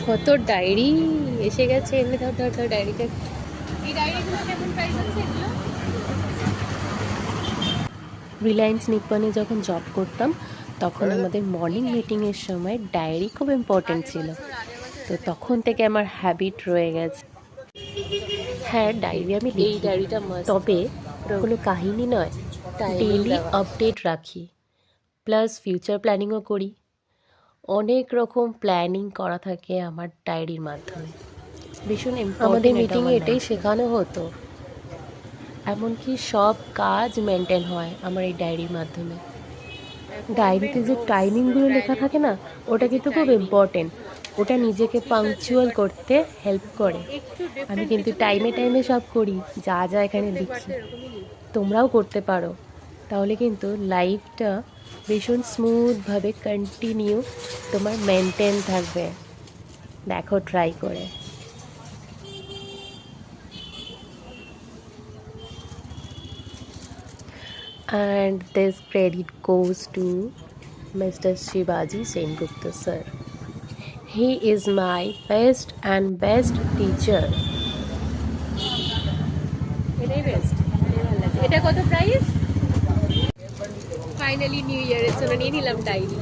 কত ডায়েরি এসে গেছে। এমনি ধর ধর ধর ডায়েরিটা। এই ডায়েরিগুলো কেমন প্রাইস আছে এগুলো? রিলায়েন্স নিপ্পনে যখন জব করতাম তখন আমাদের মর্নিং মিটিংয়ের সময় ডায়েরি খুব ইম্পর্টেন্ট ছিল, তো তখন থেকে আমার হ্যাবিট রয়ে গেছে। হ্যাঁ, ডায়েরি আমি এই লিখি, ডায়েরিটা মাস্ট, তবে কোনো কাহিনী নয়, ডেইলি আপডেট রাখি, প্লাস ফিউচার প্ল্যানিংও করি। অনেক রকম প্ল্যানিং করা থাকে আমার ডায়েরির মাধ্যমে। ভীষণ আমাদের মিটিংয়ে এটাই শেখানো হতো, এমনকি সব কাজ মেনটেন হয় আমার এই ডায়েরির মাধ্যমে। ডায়েরিতে যে টাইমিংগুলো লেখা থাকে না, ওটা কিন্তু খুব ইম্পর্টেন্ট। ওটা নিজেকে পাংচুয়াল করতে হেল্প করে। আমি কিন্তু টাইমে টাইমে সব করি, যা যা এখানে লিখি। তোমরাও করতে পারো, তাহলে কিন্তু লাইফটা ভীষণ স্মুথভাবে কন্টিনিউ তোমার মেনটেন থাকবে। দেখো ট্রাই করে। And this credit goes to Mr. Shivaji Sengupta sir. He is my best and best teacher. এটাই বেস্ট, এটা কত প্রাইস? ফাইনালি নিউ ইয়ারের জন্য নিয়ে নিলাম ডায়েরি।